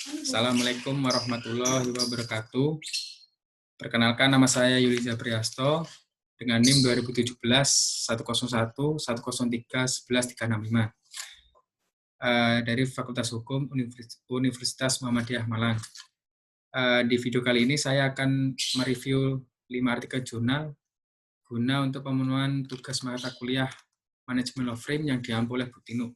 Assalamualaikum warahmatullahi wabarakatuh. Perkenalkan, nama saya Yuliza Priasto dengan NIM 2017 101 103 11365 dari Fakultas Hukum Universitas Muhammadiyah Malang. Di video kali ini saya akan mereview 5 artikel jurnal guna untuk pemenuhan tugas mata kuliah Manajemen Law Frame yang diampu oleh Bu Tinu.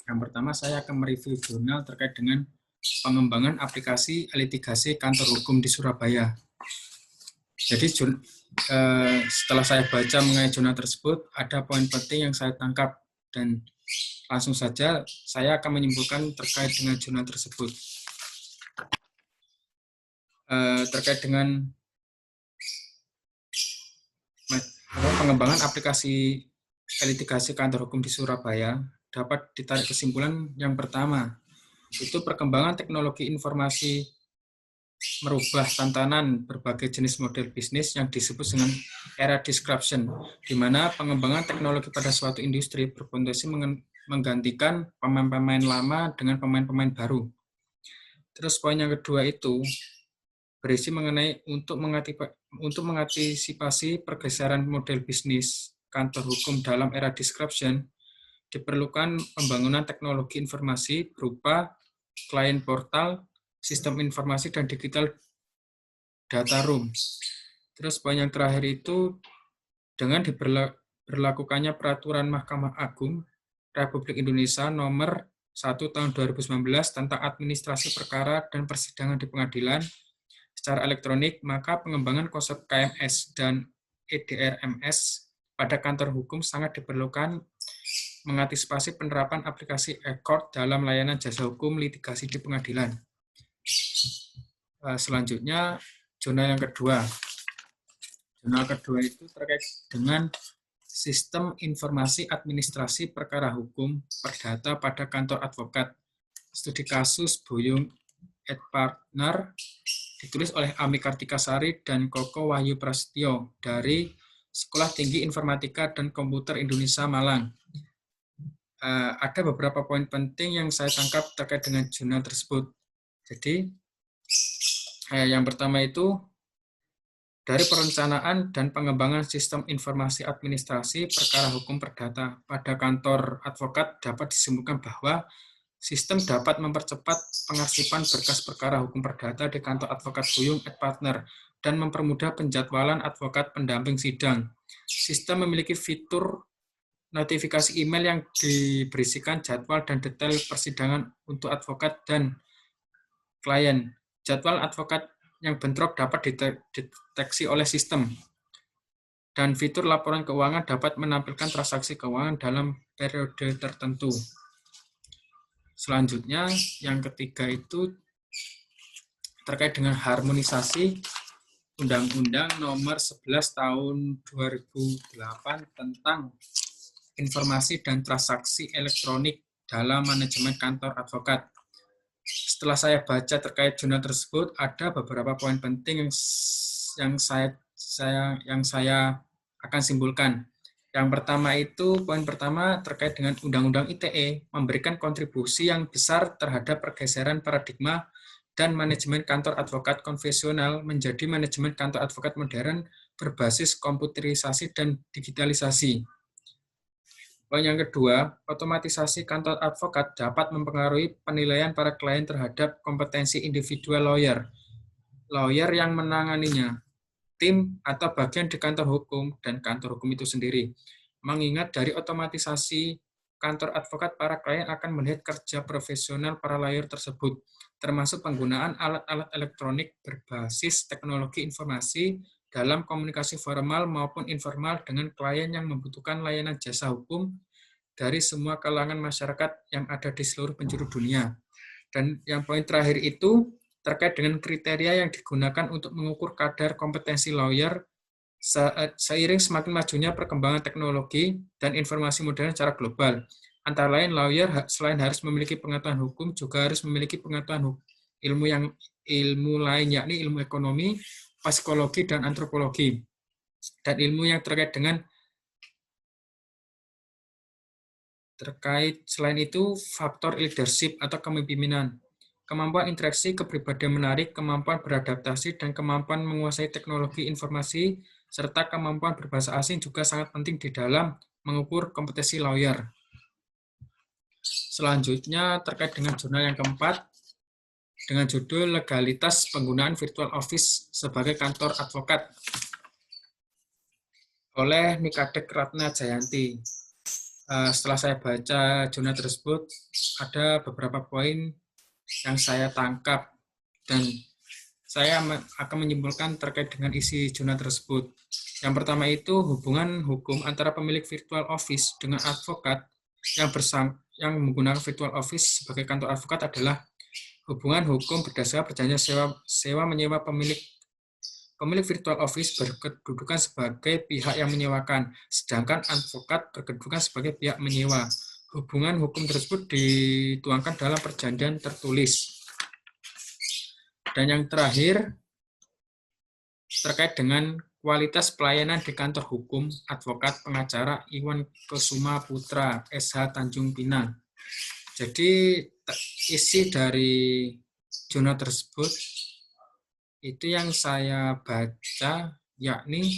Yang pertama, saya akan mereview jurnal terkait dengan pengembangan aplikasi litigasi kantor hukum di Surabaya. Jadi setelah saya baca mengenai jurnal tersebut, ada poin penting yang saya tangkap dan langsung saja saya akan menyimpulkan terkait dengan jurnal tersebut. Terkait dengan pengembangan aplikasi litigasi kantor hukum di Surabaya, dapat ditarik kesimpulan yang pertama, itu perkembangan teknologi informasi merubah tantangan berbagai jenis model bisnis yang disebut dengan era disruption, di mana pengembangan teknologi pada suatu industri berpotensi menggantikan pemain-pemain lama dengan pemain-pemain baru. Terus poin yang kedua itu berisi mengenai untuk mengantisipasi pergeseran model bisnis kantor hukum dalam era disruption, diperlukan pembangunan teknologi informasi berupa klien portal, sistem informasi, dan digital data room. Terus poin yang terakhir itu dengan diberlakukannya peraturan Mahkamah Agung Republik Indonesia nomor 1 tahun 2019 tentang administrasi perkara dan persidangan di pengadilan secara elektronik, maka pengembangan konsep KMS dan EDRMS pada kantor hukum sangat diperlukan mengantisipasi penerapan aplikasi e-court dalam layanan jasa hukum litigasi di pengadilan. Selanjutnya, jurnal yang kedua. Jurnal kedua itu terkait dengan sistem informasi administrasi perkara hukum perdata pada kantor advokat. Studi kasus Buyung et Partner ditulis oleh Ami Kartikasari dan Koko Wahyu Prasetyo dari Sekolah Tinggi Informatika dan Komputer Indonesia Malang. Ada beberapa poin penting yang saya tangkap terkait dengan jurnal tersebut. Jadi, yang pertama itu, dari perencanaan dan pengembangan sistem informasi administrasi perkara hukum perdata pada kantor advokat dapat disimpulkan bahwa sistem dapat mempercepat pengarsipan berkas perkara hukum perdata di kantor advokat Buyung et Partner dan mempermudah penjadwalan advokat pendamping sidang. Sistem memiliki fitur notifikasi email yang diberisikan jadwal dan detail persidangan untuk advokat dan klien. Jadwal advokat yang bentrok dapat dideteksi oleh sistem. Dan fitur laporan keuangan dapat menampilkan transaksi keuangan dalam periode tertentu. Selanjutnya, yang ketiga itu terkait dengan harmonisasi Undang-Undang Nomor 11 Tahun 2008 tentang informasi dan transaksi elektronik dalam manajemen kantor advokat. Setelah saya baca terkait jurnal tersebut, ada beberapa poin penting yang saya akan simpulkan. Yang pertama itu, poin pertama terkait dengan Undang-Undang ITE, memberikan kontribusi yang besar terhadap pergeseran paradigma dan manajemen kantor advokat konvensional menjadi manajemen kantor advokat modern berbasis komputerisasi dan digitalisasi. Poin yang kedua, otomatisasi kantor advokat dapat mempengaruhi penilaian para klien terhadap kompetensi individual lawyer yang menanganinya, tim atau bagian di kantor hukum dan kantor hukum itu sendiri. Mengingat dari otomatisasi kantor advokat, para klien akan melihat kerja profesional para lawyer tersebut, termasuk penggunaan alat-alat elektronik berbasis teknologi informasi dalam komunikasi formal maupun informal dengan klien yang membutuhkan layanan jasa hukum dari semua kalangan masyarakat yang ada di seluruh penjuru dunia. Dan yang poin terakhir itu terkait dengan kriteria yang digunakan untuk mengukur kadar kompetensi lawyer seiring semakin majunya perkembangan teknologi dan informasi modern secara global. Antara lain, lawyer selain harus memiliki pengetahuan hukum, juga harus memiliki pengetahuan ilmu lain, yakni ilmu ekonomi, psikologi, dan antropologi. Dan ilmu yang terkait dengan Terkait selain itu, faktor leadership atau kepemimpinan. Kemampuan interaksi, kepribadian menarik, kemampuan beradaptasi, dan kemampuan menguasai teknologi informasi, serta kemampuan berbahasa asing juga sangat penting di dalam mengukur kompetensi lawyer. Selanjutnya, terkait dengan jurnal yang keempat, dengan judul Legalitas Penggunaan Virtual Office sebagai Kantor Advokat oleh Nikadek Ratna Jayanti. Setelah saya baca jurnal tersebut, ada beberapa poin yang saya tangkap dan saya akan menyimpulkan terkait dengan isi jurnal tersebut. Yang pertama itu hubungan hukum antara pemilik virtual office dengan advokat yang menggunakan virtual office sebagai kantor advokat adalah hubungan hukum berdasarkan perjanjian sewa menyewa. Pemilik virtual office berkedudukan sebagai pihak yang menyewakan, sedangkan advokat berkedudukan sebagai pihak menyewa. Hubungan hukum tersebut dituangkan dalam perjanjian tertulis. Dan yang terakhir, terkait dengan kualitas pelayanan di kantor hukum, advokat pengacara Iwan Kusuma Putra, SH Tanjung Pinang. Jadi isi dari jurnal tersebut itu yang saya baca, yakni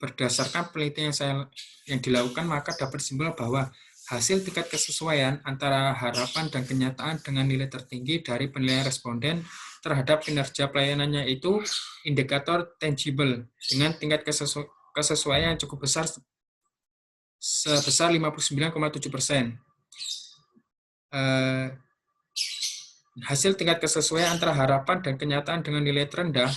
berdasarkan penelitian yang dilakukan, maka dapat disimpulkan bahwa hasil tingkat kesesuaian antara harapan dan kenyataan dengan nilai tertinggi dari penilaian responden terhadap kinerja pelayanannya itu indikator tangible dengan tingkat kesesuaian yang cukup besar sebesar 59,7%. Hasil tingkat kesesuaian antara harapan dan kenyataan dengan nilai terendah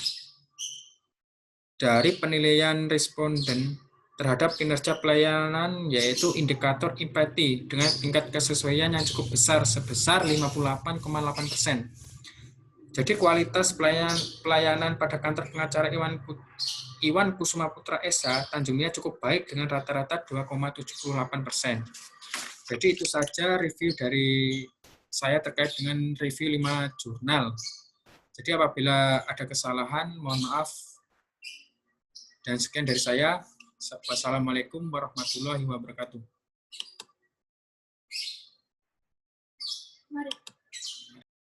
dari penilaian responden terhadap kinerja pelayanan yaitu indikator empati dengan tingkat kesesuaian yang cukup besar sebesar 58,8%. Jadi kualitas pelayanan pada kantor pengacara Iwan Kusuma Putra SH Tanjung Pinang cukup baik dengan rata-rata 2,78%. Jadi itu saja review dari saya terkait dengan review 5 jurnal. Jadi apabila ada kesalahan, mohon maaf. Dan sekian dari saya. Wassalamualaikum warahmatullahi wabarakatuh.